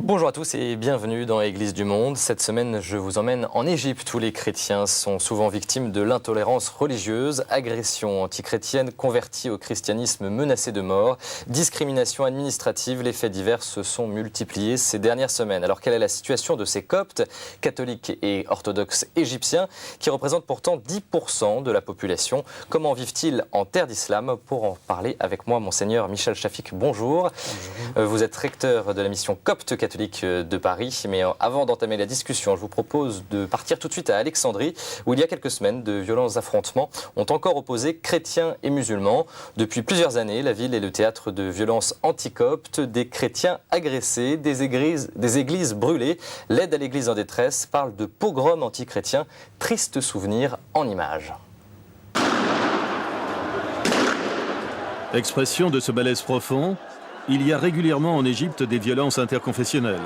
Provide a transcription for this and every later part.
Bonjour à tous et bienvenue dans Église du Monde. Cette semaine, je vous emmène en Égypte où les chrétiens sont souvent victimes de l'intolérance religieuse, agressions antichrétiennes, convertis au christianisme menacés de mort, discrimination administrative. Les faits divers se sont multipliés ces dernières semaines. Alors quelle est la situation de ces Coptes, catholiques et orthodoxes égyptiens, qui représentent pourtant 10% de la population? Comment vivent-ils en terre d'islam? Pour en parler avec moi, Monseigneur Michel Chafik, bonjour. Bonjour. Vous êtes recteur de la mission Copte catholique de Paris. Mais avant d'entamer la discussion, je vous propose de partir tout de suite à Alexandrie, où il y a quelques semaines, de violents affrontements ont encore opposé chrétiens et musulmans. Depuis plusieurs années, la ville est le théâtre de violences anti-coptes, des chrétiens agressés, des églises brûlées. L'aide à l'église en détresse parle de pogroms anti-chrétiens. Triste souvenir en images. Expression de ce malaise profond, il y a régulièrement en Égypte des violences interconfessionnelles.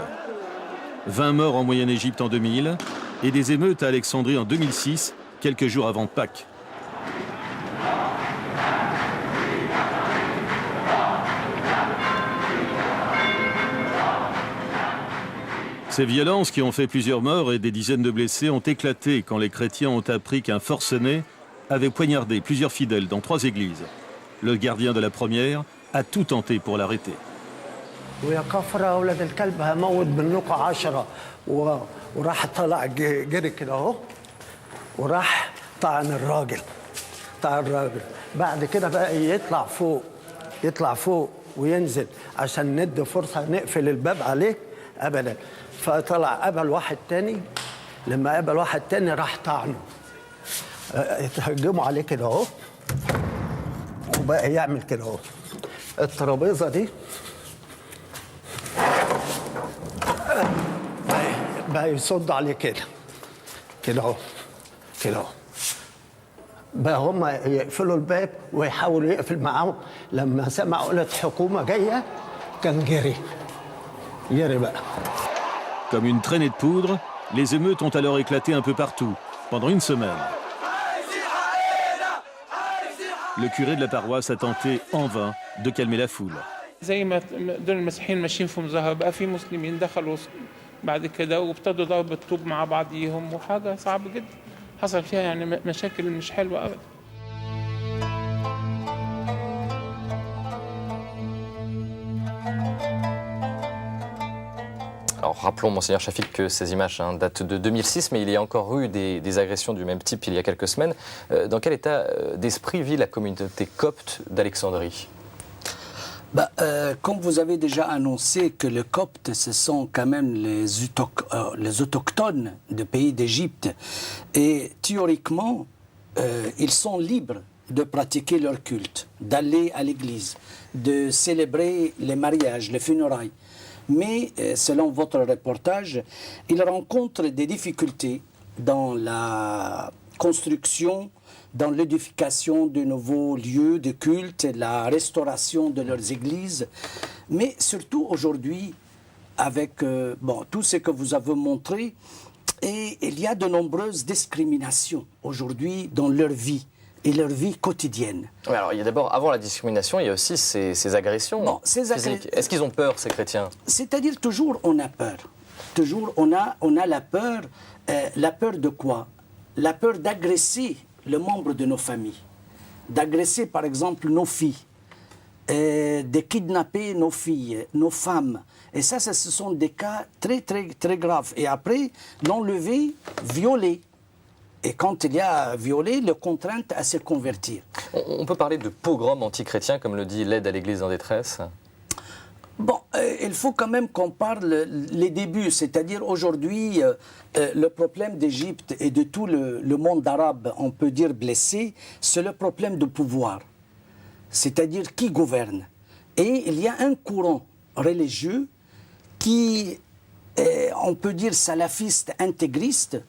20 morts en Moyenne-Égypte en 2000 et des émeutes à Alexandrie en 2006, quelques jours avant Pâques. Ces violences qui ont fait plusieurs morts et des dizaines de blessés ont éclaté quand les chrétiens ont appris qu'un forcené avait poignardé plusieurs fidèles dans 3 églises. Le gardien de la première a tout tenté pour l'arrêter. ويا كفرة أولاد الكلب هموت منكم 10 وراح طلع جري كده أهو وراح طعن الراجل بعد كده بقى يطلع فوق وينزل عشان ندي فرصة نقفل الباب عليه أبدا فطلع قبل واحد تاني لما قبل واحد تاني راح طعنه اتهجموا عليه كده أهو وبقى يعمل كده أهو الترابيزة دي بقى يصد عليه كده اهو بقى هم يقفلوا الباب ويحاولوا يقفل معاهم لما سمع قلت حكومة جاية كان جري بقى. Comme une traînée de poudre, les émeutes ont alors éclaté un peu partout, pendant une semaine. Le curé de la paroisse a tenté en vain de calmer la foule. زي ما دول المسيحيين ماشيين في مظاهرة بقى في مسلمين دخلوا بعد كده وابتدوا ضرب الطوب مع بعضيهم وحاجة صعبة جدا حصل فيها يعني مشاكل مش حلوة أبدا. Alors rappelons, Monseigneur Chafik, que ces images datent de 2006, mais il y a encore eu des agressions du même type il y a quelques semaines. Dans quel état d'esprit vit la communauté copte d'Alexandrie? Comme vous avez déjà annoncé que les Coptes, ce sont quand même les autochtones du pays d'Égypte. Et théoriquement, ils sont libres de pratiquer leur culte, d'aller à l'église, de célébrer les mariages, les funérailles. Mais, selon votre reportage, ils rencontrent des difficultés dans la construction, dans l'édification de nouveaux lieux de culte, la restauration de leurs églises, mais surtout aujourd'hui, avec tout ce que vous avez montré, et il y a de nombreuses discriminations aujourd'hui dans leur vie et leur vie quotidienne. Oui, alors il y a d'abord, avant la discrimination, il y a aussi ces agressions physiques. Est-ce qu'ils ont peur, ces chrétiens? C'est-à-dire toujours on a peur. Toujours on a la peur. La peur de quoi? La peur d'agresser le membre de nos familles, d'agresser par exemple nos filles, de kidnapper nos filles, nos femmes. Et ça, ce sont des cas très, très, très graves. Et après, l'enlever, violer. Et quand il y a violé, le contrainte à se convertir. On peut parler de pogrom anti-chrétien, comme le dit l'aide à l'église en détresse? Bon, il faut quand même qu'on parle les débuts, c'est-à-dire aujourd'hui, le problème d'Égypte et de tout le monde arabe, on peut dire blessé, c'est le problème de pouvoir, c'est-à-dire qui gouverne. Et il y a un courant religieux qui, on peut dire salafiste, intégriste,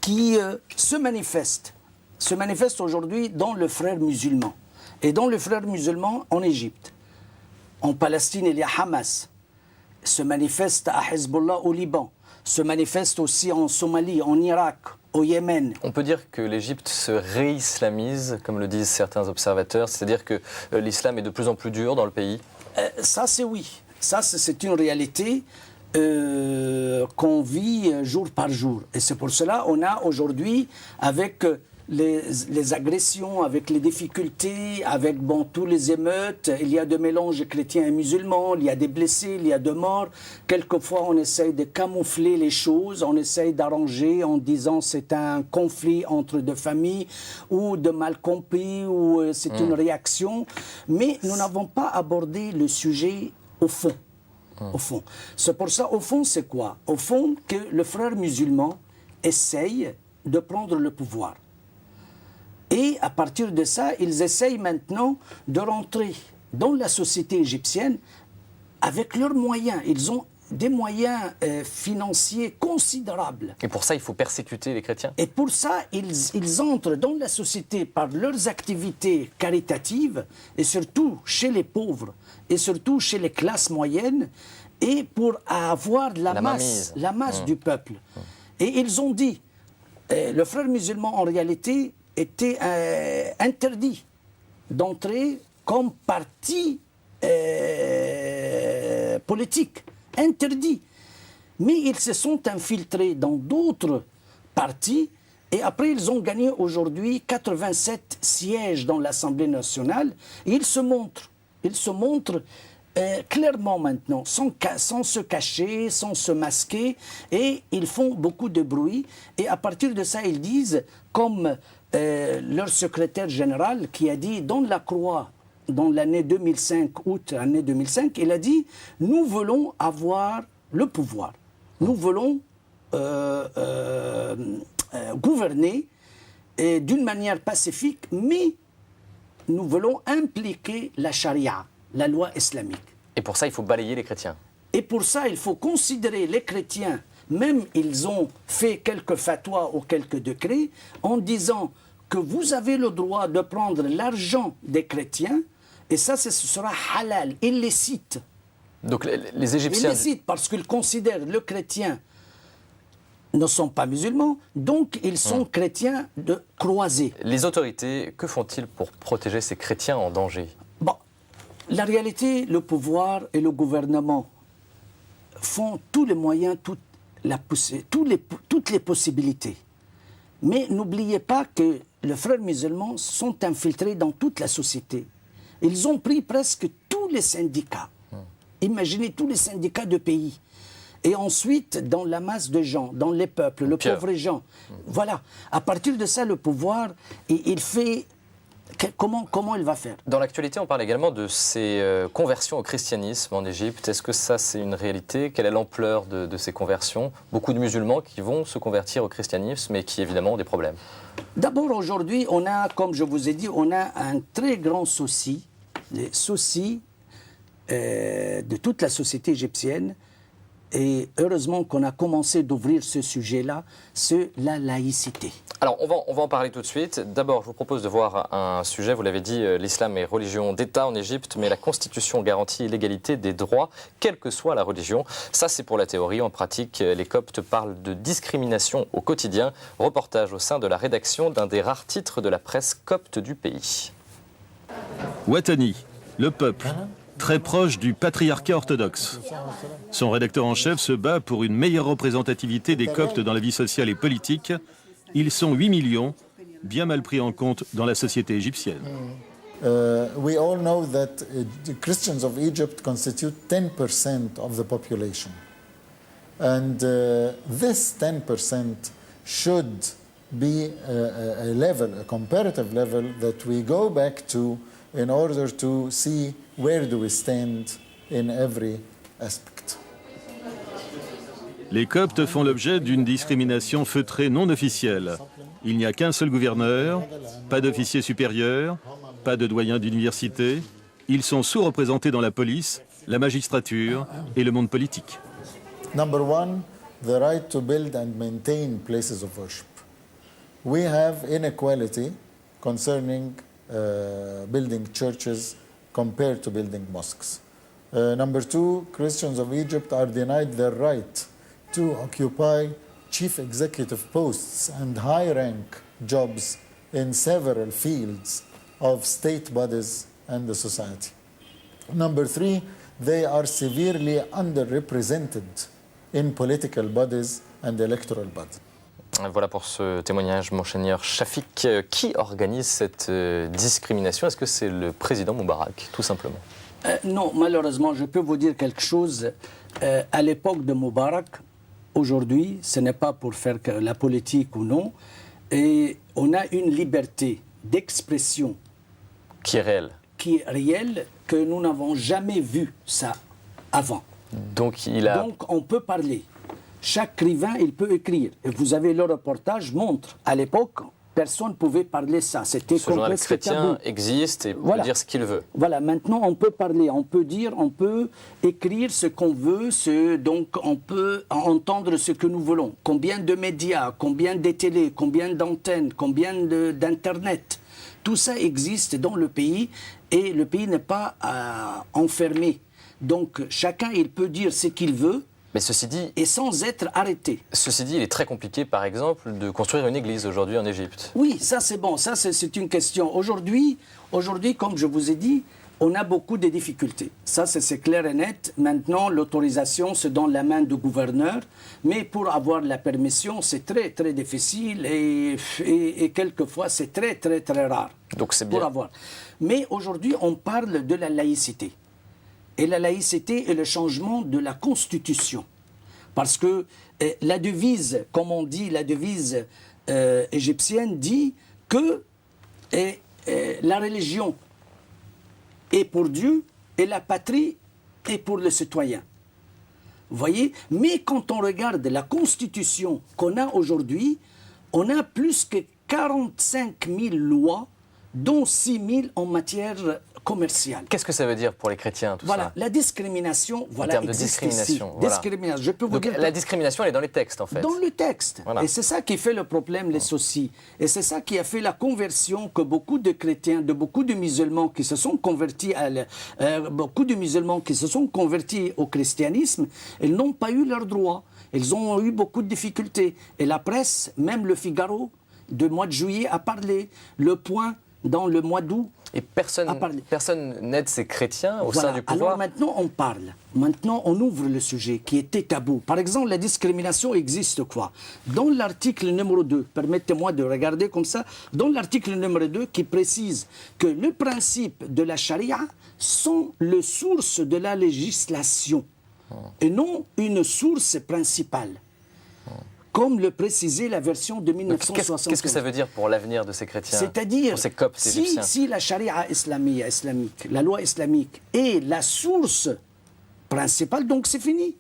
qui se manifeste aujourd'hui dans le frère musulman, et dans le frère musulman en Égypte. En Palestine, il y a Hamas, se manifeste à Hezbollah au Liban, se manifeste aussi en Somalie, en Irak, au Yémen. On peut dire que l'Égypte se réislamise, comme le disent certains observateurs, c'est-à-dire que l'islam est de plus en plus dur dans le pays? Ça, c'est oui. Ça, c'est une réalité. qu'on vit jour par jour. Et c'est pour cela qu'on a aujourd'hui, avec les agressions, avec les difficultés, avec tous les émeutes, il y a des mélanges chrétiens et musulmans, il y a des blessés, il y a des morts. Quelquefois, on essaye de camoufler les choses, on essaye d'arranger en disant c'est un conflit entre deux familles ou de mal compris ou c'est une réaction. Mais nous n'avons pas abordé le sujet au fond. Au fond. C'est pour ça, au fond, c'est quoi? Au fond, que le frère musulman essaye de prendre le pouvoir. Et à partir de ça, ils essayent maintenant de rentrer dans la société égyptienne avec leurs moyens. Ils ont des moyens financiers considérables. Et pour ça, il faut persécuter les chrétiens. Et pour ça, ils entrent dans la société par leurs activités caritatives, et surtout chez les pauvres, et surtout chez les classes moyennes, et pour avoir la masse du peuple. Et ils ont dit, le frère musulman en réalité était interdit d'entrer comme parti politique. Interdit. Mais ils se sont infiltrés dans d'autres partis et après ils ont gagné aujourd'hui 87 sièges dans l'Assemblée nationale et ils se montrent clairement maintenant, sans se cacher, sans se masquer, et ils font beaucoup de bruit. Et à partir de ça, ils disent, comme leur secrétaire général qui a dit dans la Croix, dans l'année 2005, août année 2005, il a dit « Nous voulons avoir le pouvoir. Nous voulons gouverner d'une manière pacifique, mais nous voulons impliquer la charia, la loi islamique. » Et pour ça, il faut balayer les chrétiens. Et pour ça, il faut considérer les chrétiens, même ils ont fait quelques fatwas ou quelques décrets, en disant que vous avez le droit de prendre l'argent des chrétiens, et ça, ce sera halal, illicite. Donc les Égyptiens... Illicite, parce qu'ils considèrent les chrétiens ne sont pas musulmans, donc ils sont chrétiens de croisés. Les autorités, que font-ils pour protéger ces chrétiens en danger? Bon, la réalité, le pouvoir et le gouvernement font tous les moyens, toutes les possibilités. Mais n'oubliez pas que les frères musulmans sont infiltrés dans toute la société. Ils ont pris presque tous les syndicats. Imaginez tous les syndicats de pays. Et ensuite, dans la masse de gens, dans les peuples, les pauvres gens. Voilà. À partir de ça, le pouvoir, il fait... Comment il va faire? Dans l'actualité, on parle également de ces conversions au christianisme en Égypte. Est-ce que ça, c'est une réalité? Quelle est l'ampleur de ces conversions? Beaucoup de musulmans qui vont se convertir au christianisme et qui, évidemment, ont des problèmes. D'abord, aujourd'hui, on a, comme je vous ai dit, on a un très grand souci, les soucis de toute la société égyptienne. Et heureusement qu'on a commencé d'ouvrir ce sujet-là, c'est la laïcité. Alors, on va en parler tout de suite. D'abord, je vous propose de voir un sujet. Vous l'avez dit, l'islam est religion d'État en Égypte, mais la Constitution garantit l'égalité des droits, quelle que soit la religion. Ça, c'est pour la théorie. En pratique, les Coptes parlent de discrimination au quotidien. Reportage au sein de la rédaction d'un des rares titres de la presse copte du pays. Ouattani, le peuple, très proche du patriarcat orthodoxe. Son rédacteur en chef se bat pour une meilleure représentativité des Coptes dans la vie sociale et politique. Ils sont 8 millions, bien mal pris en compte dans la société égyptienne. We all know that the Christians of Egypt constitute 10% of the population. And this 10% should be a level, a comparative level that we go back to in order to see where do we stand in every aspect. Les Coptes font l'objet d'une discrimination feutrée non officielle. Il n'y a qu'un seul gouverneur, pas d'officier supérieur, pas de doyen d'université. Ils sont sous-représentés dans la police, la magistrature et le monde politique. Number one, the right to build and maintain places of worship. We have inequality concerning building churches compared to building mosques. Number two, Christians of Egypt are denied their right to occupy chief executive posts and high-rank jobs in several fields of state bodies and the society. Number three, they are severely underrepresented in political bodies and electoral bodies. Voilà pour ce témoignage, monseigneur Shafik. Qui organise cette discrimination? Est-ce que c'est le président Moubarak, tout simplement? Non, malheureusement, je peux vous dire quelque chose. À l'époque de Moubarak, aujourd'hui, ce n'est pas pour faire la politique ou non, et on a une liberté d'expression Qui est réelle? qui est réelle, que nous n'avons jamais vu ça avant. Donc Donc on peut parler. Chaque écrivain, il peut écrire. Et vous avez le reportage montre, à l'époque, personne ne pouvait parler ça. C'était ce journaliste complètement chrétien tabou. existe et peut Voilà. dire ce qu'il veut. Voilà, maintenant on peut parler, on peut dire, on peut écrire ce qu'on veut, donc on peut entendre ce que nous voulons. Combien de médias, combien de télé, combien d'antennes, combien d'internet. Tout ça existe dans le pays et le pays n'est pas enfermé. Donc chacun, il peut dire ce qu'il veut. Mais ceci dit, Et sans être arrêté. il est très compliqué, par exemple, de construire une église aujourd'hui en Égypte. Oui, ça c'est bon, ça c'est une question. Aujourd'hui, comme je vous ai dit, on a beaucoup de difficultés. Ça c'est clair et net. Maintenant, l'autorisation se donne la main du gouverneur, mais pour avoir la permission, c'est très très difficile et quelquefois c'est très très très rare. Donc c'est Pour bien. avoir. Mais aujourd'hui, on parle de la laïcité. Et la laïcité est le changement de la Constitution. Parce que la devise, comme on dit, la devise égyptienne dit que la religion est pour Dieu et la patrie est pour le citoyen. Vous voyez? Mais quand on regarde la Constitution qu'on a aujourd'hui, on a plus que 45 000 lois, dont 6 000 en matière commerciale. Qu'est-ce que ça veut dire pour les chrétiens, tout Voilà, ça? la discrimination, voilà, En termes de existe discrimination, ici. voilà. Discrimination, je peux vous Donc dire. la discrimination, elle est dans les textes, en fait. Dans le texte. Voilà. Et c'est ça qui fait le problème, les soucis. Et c'est ça qui a fait la conversion que beaucoup de chrétiens, de beaucoup de musulmans qui se sont convertis au christianisme, ils n'ont pas eu leurs droits. Ils ont eu beaucoup de difficultés. Et la presse, même le Figaro, du mois de juillet, a parlé. Le Point, dans le mois d'août. Et personne n'aide ces chrétiens au sein du pouvoir. Alors maintenant, on parle. Maintenant, on ouvre le sujet qui était tabou. Par exemple, la discrimination existe quoi? Dans l'article numéro 2, permettez-moi de regarder comme ça, dans l'article numéro 2 qui précise que le principe de la charia sont le source de la législation et non une source principale. Comme le précisait la version de 1960. Qu'est-ce que ça veut dire pour l'avenir de ces chrétiens? C'est-à-dire, pour ces coptes égyptiens? si la charia islamique, la loi islamique, est la source principale, donc c'est fini.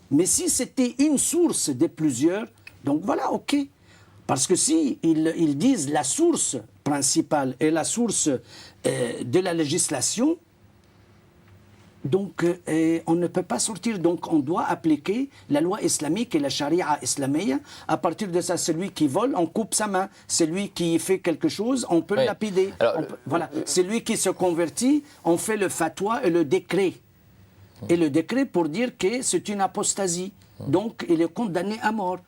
Mais si c'était une source de plusieurs, donc voilà, ok. Parce que si ils disent la source principale et la source de la législation, donc on ne peut pas sortir. Donc on doit appliquer la loi islamique et la charia islamique. À partir de ça, celui qui vole, on coupe sa main. Celui qui fait quelque chose, on peut le lapider. Alors, voilà. Celui qui se convertit, on fait le fatwa et le décret. Et le décret pour dire que c'est une apostasie. Donc il est condamné à mort.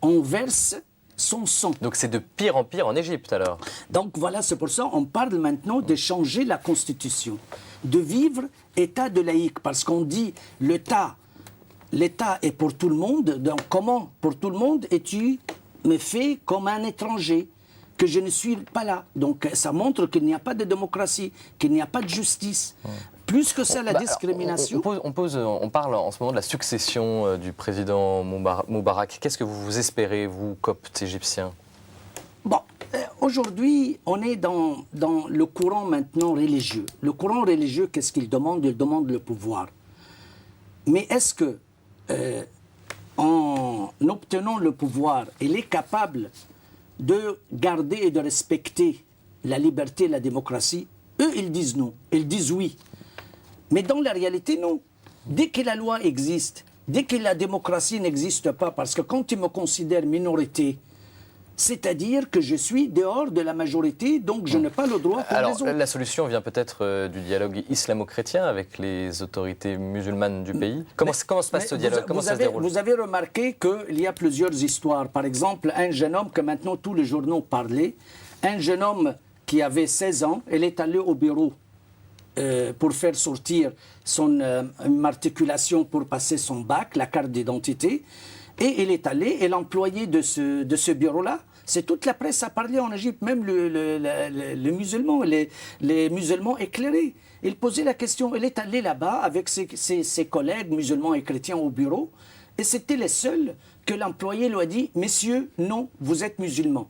On verse son sang. Donc c'est de pire en pire en Égypte alors. Donc voilà, c'est pour ça qu'on parle maintenant de changer la Constitution, de vivre état de laïque, parce qu'on dit l'État est pour tout le monde, donc comment pour tout le monde et tu me fais comme un étranger, que je ne suis pas là. Donc ça montre qu'il n'y a pas de démocratie, qu'il n'y a pas de justice. Plus que ça, la discrimination. On parle en ce moment de la succession du président Moubarak. Qu'est-ce que vous espérez, vous, coptes égyptiens? Bon, aujourd'hui, on est dans le courant maintenant religieux. Le courant religieux, qu'est-ce qu'il demande? Il demande le pouvoir. Mais est-ce que, en obtenant le pouvoir, il est capable de garder et de respecter la liberté et la démocratie? Eux, ils disent non. Ils disent oui. Mais dans la réalité, non. Dès que la loi existe, dès que la démocratie n'existe pas, parce que quand tu me considères minorité, c'est-à-dire que je suis dehors de la majorité, donc je n'ai pas le droit pour les autres. La solution vient peut-être du dialogue islamo-chrétien avec les autorités musulmanes du pays. Comment se passe ce dialogue? Comment ça se déroule? Vous avez remarqué qu'il y a plusieurs histoires. Par exemple, un jeune homme que maintenant tous les journaux parlaient, un jeune homme qui avait 16 ans, il est allé au bureau pour faire sortir son matriculation pour passer son bac, la carte d'identité. Et il est allé, et l'employé de ce bureau-là, c'est toute la presse a parlé en Égypte, même les musulmans, les musulmans éclairés. Il posait la question, il est allé là-bas avec ses collègues musulmans et chrétiens au bureau, et c'était les seuls que l'employé lui a dit, messieurs, non, vous êtes musulmans.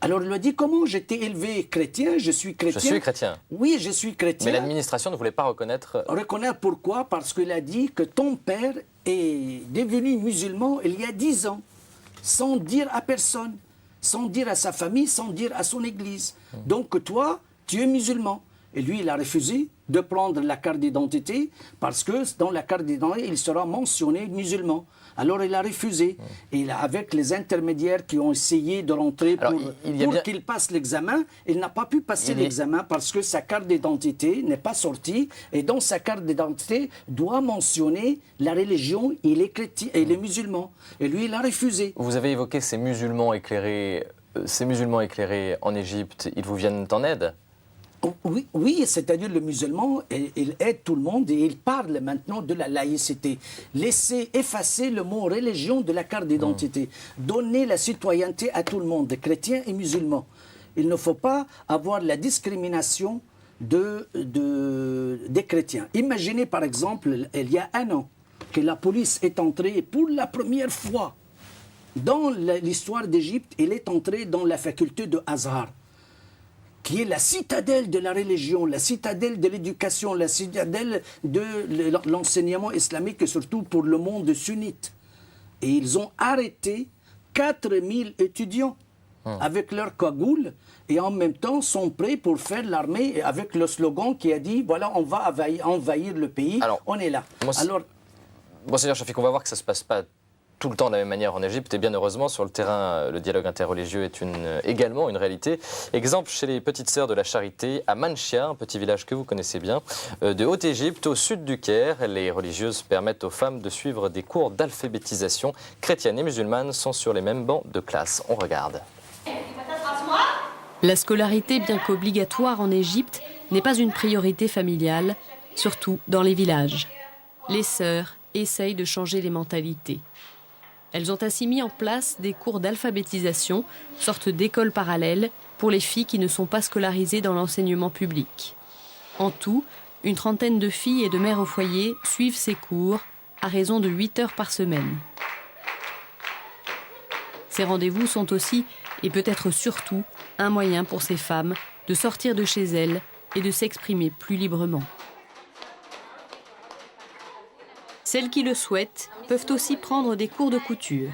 Alors il lui a dit, comment j'étais élevé chrétien, je suis chrétien. Je suis chrétien. Oui, je suis chrétien. Mais l'administration ne voulait pas reconnaître... Reconnaître pourquoi? Parce qu'il a dit que ton père est devenu musulman il y a 10 ans, sans dire à personne, sans dire à sa famille, sans dire à son église. Donc toi, tu es musulman. Et lui, il a refusé de prendre la carte d'identité parce que dans la carte d'identité, il sera mentionné musulman. Alors il a refusé. Et avec les intermédiaires qui ont essayé de rentrer pour qu'il passe l'examen, il n'a pas pu passer l'examen parce que sa carte d'identité n'est pas sortie. Et dans sa carte d'identité, doit mentionner la religion et les chrétiens et les musulmans. Et lui, il a refusé. Vous avez évoqué ces musulmans éclairés en Égypte, ils vous viennent en aide? Oui, c'est-à-dire le musulman, il aide tout le monde et il parle maintenant de la laïcité. Laisser effacer le mot religion de la carte d'identité. Donner la citoyenneté à tout le monde, chrétiens et musulmans. Il ne faut pas avoir la discrimination des chrétiens. Imaginez par exemple, il y a 1 an, que la police est entrée pour la première fois dans l'histoire d'Égypte, elle est entrée dans la faculté de Azhar, qui est la citadelle de la religion, la citadelle de l'éducation, la citadelle de l'enseignement islamique, et surtout pour le monde sunnite. Et ils ont arrêté 4000 étudiants avec leur cagoule et en même temps sont prêts pour faire l'armée avec le slogan qui a dit, voilà, on va envahir le pays, alors, on est là. Monseigneur Chafik, on va voir que ça ne se passe pas tout le temps de la même manière en Égypte, et bien heureusement sur le terrain, le dialogue interreligieux est également une réalité. Exemple chez les petites sœurs de la Charité à Manchia, un petit village que vous connaissez bien, de Haute-Égypte, au sud du Caire. Les religieuses permettent aux femmes de suivre des cours d'alphabétisation. Chrétiennes et musulmanes sont sur les mêmes bancs de classe. On regarde. La scolarité, bien qu'obligatoire en Égypte, n'est pas une priorité familiale, surtout dans les villages. Les sœurs essayent de changer les mentalités. Elles ont ainsi mis en place des cours d'alphabétisation, sorte d'école parallèle, pour les filles qui ne sont pas scolarisées dans l'enseignement public. En tout, une trentaine de filles et de mères au foyer suivent ces cours à raison de 8 heures par semaine. Ces rendez-vous sont aussi, et peut-être surtout, un moyen pour ces femmes de sortir de chez elles et de s'exprimer plus librement. Celles qui le souhaitent peuvent aussi prendre des cours de couture.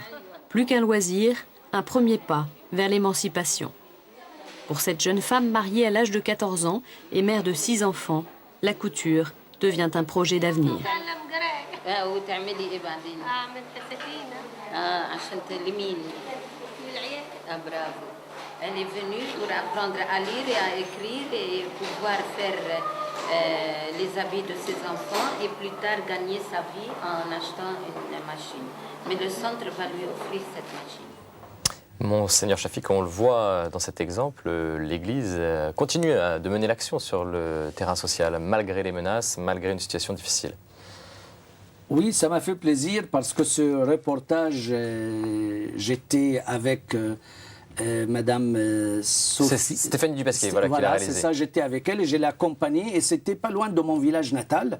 Plus qu'un loisir, un premier pas vers l'émancipation. Pour cette jeune femme mariée à l'âge de 14 ans et mère de 6 enfants, la couture devient un projet d'avenir. Elle est venue pour apprendre à lire et à écrire et pouvoir faire les habits de ses enfants et plus tard gagner sa vie en achetant une machine. Mais le centre va lui offrir cette machine. Monseigneur Chafik, on le voit dans cet exemple, l'Église continue de mener l'action sur le terrain social, malgré les menaces, malgré une situation difficile. Oui, ça m'a fait plaisir parce que ce reportage, j'étais avec Madame Sophie. Stéphanie Dupasquier, voilà, qui l'a réalisé. C'est ça, j'étais avec elle et je l'ai accompagnée et c'était pas loin de mon village natal.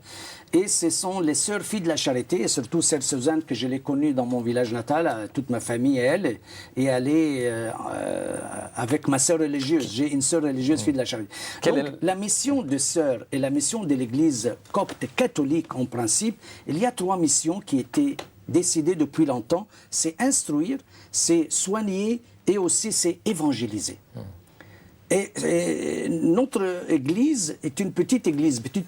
Et ce sont les sœurs filles de la Charité, et surtout Sœur Suzanne que je l'ai connue dans mon village natal, toute ma famille et elle. Et elle est avec ma sœur religieuse. J'ai une sœur religieuse fille de la Charité. Donc, la mission de sœurs et la mission de l'Église copte catholique en principe, il y a 3 missions qui étaient décidées depuis longtemps. C'est instruire, c'est soigner et aussi c'est évangéliser. Et notre église est une petite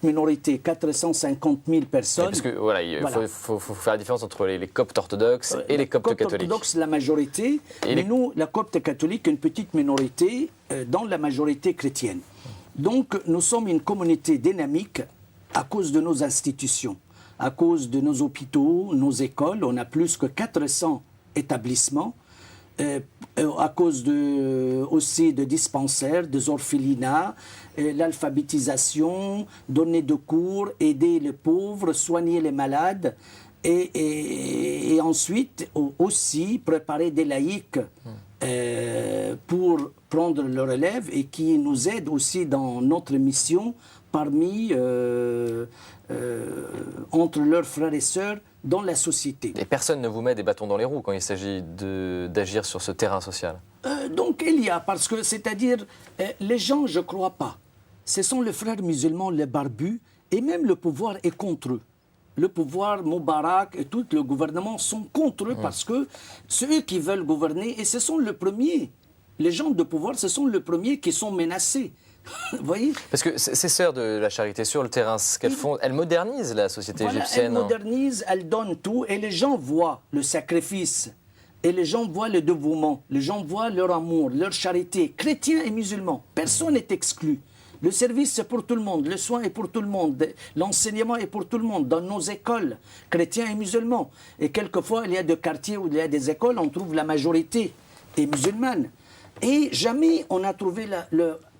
minorité, 450 000 personnes. Parce que voilà, il faut faire la différence entre les coptes orthodoxes et les coptes catholiques. Les orthodoxes, la majorité, mais nous, la copte catholique, une petite minorité dans la majorité chrétienne. Donc, nous sommes une communauté dynamique à cause de nos institutions, à cause de nos hôpitaux, nos écoles. On a plus que 400 établissements. à cause aussi de dispensaires, des orphelinats, l'alphabétisation, donner de cours, aider les pauvres, soigner les malades. Et ensuite aussi préparer des laïcs pour prendre le relève et qui nous aident aussi dans notre mission parmi entre leurs frères et sœurs dans la société. Et personne ne vous met des bâtons dans les roues quand il s'agit d'agir sur ce terrain social? Donc il y a, parce que c'est-à-dire les gens, je ne crois pas, ce sont les frères musulmans, les barbus, et même le pouvoir est contre eux. Le pouvoir, Moubarak et tout le gouvernement sont contre eux parce que c'est eux qui veulent gouverner et ce sont les premiers. Les gens de pouvoir, ce sont les premiers qui sont menacés. Vous voyez? Parce que ces sœurs de la charité sur le terrain, ce qu'elles font, elles modernisent la société égyptienne. Elles modernisent, elles donnent tout et les gens voient le sacrifice. Et les gens voient le dévouement, les gens voient leur amour, leur charité, chrétiens et musulmans. Personne n'est exclu. Le service, c'est pour tout le monde, le soin est pour tout le monde, l'enseignement est pour tout le monde, dans nos écoles, chrétiens et musulmans. Et quelquefois, il y a des quartiers où il y a des écoles, on trouve la majorité est musulmane. Et jamais on a trouvé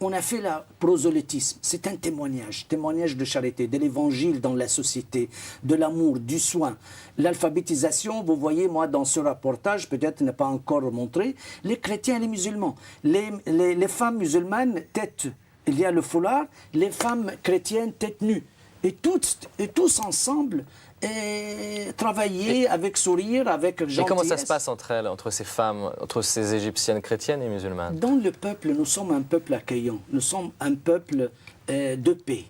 on a fait le prosélytisme. C'est un témoignage de charité, de l'évangile dans la société, de l'amour, du soin. L'alphabétisation, vous voyez, moi, dans ce reportage, peut-être n'est pas encore montré, les chrétiens et les musulmans. Les femmes musulmanes, il y a le foulard, les femmes chrétiennes tête nue. Et tous ensemble travailler avec sourire, avec gentillesse. Et comment ça se passe entre elles, entre ces femmes, entre ces égyptiennes chrétiennes et musulmanes? Dans le peuple, nous sommes un peuple accueillant, nous sommes un peuple de paix.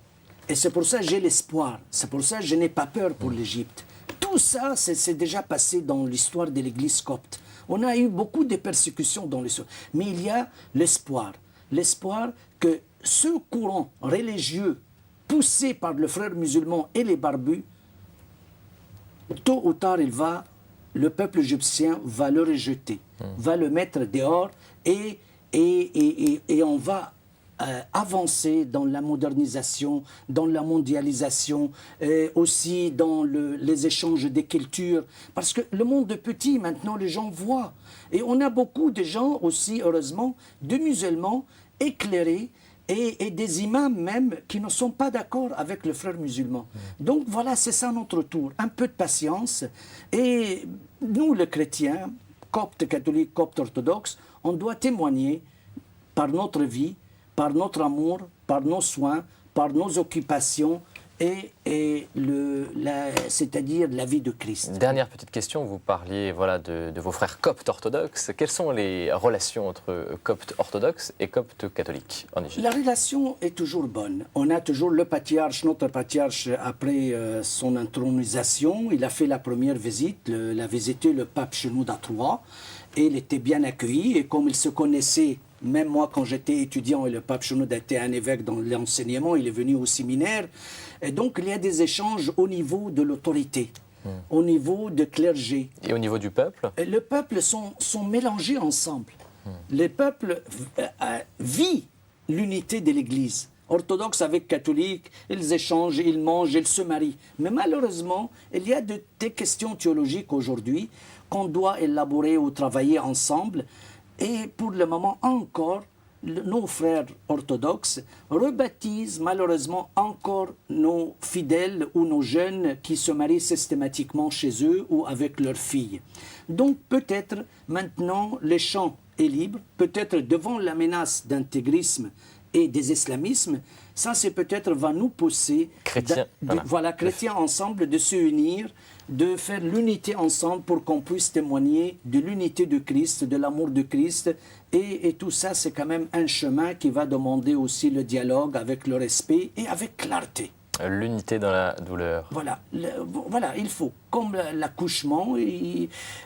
Et c'est pour ça que j'ai l'espoir, c'est pour ça que je n'ai pas peur pour l'Égypte. Tout ça, c'est déjà passé dans l'histoire de l'Église copte. On a eu beaucoup de persécutions dans l'histoire. Mais il y a l'espoir que ce courant religieux poussé par le frère musulman et les barbus, tôt ou tard, le peuple égyptien va le rejeter, va le mettre dehors et on va avancer dans la modernisation, dans la mondialisation, aussi dans les échanges des cultures. Parce que le monde est petit, maintenant les gens voient. Et on a beaucoup de gens aussi, heureusement, de musulmans éclairés, et des imams même qui ne sont pas d'accord avec le frère musulman. Donc voilà, c'est ça notre tour. Un peu de patience. Et nous, les chrétiens, coptes catholiques, coptes orthodoxes, on doit témoigner par notre vie, par notre amour, par nos soins, par nos occupations, c'est-à-dire la vie de Christ. Dernière petite question, vous parliez de vos frères coptes orthodoxes. Quelles sont les relations entre coptes orthodoxes et coptes catholiques en Égypte? La relation est toujours bonne. On a toujours le patriarche, notre patriarche, après son intronisation, il a fait la première visite, il a visité le pape Shenouda III, et il était bien accueilli, et comme il se connaissait, même moi quand j'étais étudiant et le pape Shenouda était un évêque dans l'enseignement, il est venu au séminaire. Et donc il y a des échanges au niveau de l'autorité, au niveau de clergé. Et au niveau du peuple? Le peuple sont mélangés ensemble. Le peuple vit l'unité de l'Église. Orthodoxes avec catholiques, ils échangent, ils mangent, ils se marient. Mais malheureusement, il y a des questions théologiques aujourd'hui qu'on doit élaborer ou travailler ensemble. Et pour le moment encore, nos frères orthodoxes rebaptisent malheureusement encore nos fidèles ou nos jeunes qui se marient systématiquement chez eux ou avec leurs filles. Donc peut-être maintenant le champ est libre, peut-être devant la menace d'intégrisme et des islamismes, ça c'est peut-être va nous pousser, chrétiens ensemble, de se unir, de faire l'unité ensemble pour qu'on puisse témoigner de l'unité de Christ, de l'amour de Christ. Et tout ça, c'est quand même un chemin qui va demander aussi le dialogue avec le respect et avec clarté. L'unité dans la douleur. Voilà, il faut. Comme l'accouchement,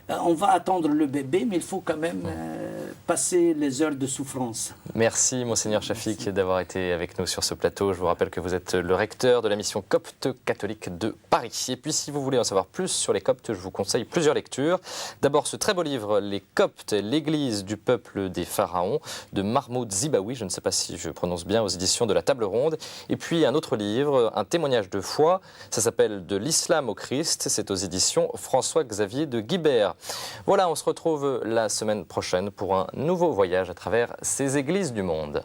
on va attendre le bébé, mais il faut quand même passer les heures de souffrance. Merci, Monseigneur Chafik, d'avoir été avec nous sur ce plateau. Je vous rappelle que vous êtes le recteur de la mission copte catholique de Paris. Et puis, si vous voulez en savoir plus sur les coptes, je vous conseille plusieurs lectures. D'abord, ce très beau livre, Les Coptes, l'Église du peuple des pharaons, de Mahmoud Zibaoui, je ne sais pas si je prononce bien, aux éditions de la Table Ronde. Et puis, un autre livre, un témoignage de foi, ça s'appelle De l'islam au Christ, c'est aux éditions François-Xavier de Guibert. Voilà, on se retrouve la semaine prochaine pour un nouveau voyage à travers ces églises du monde.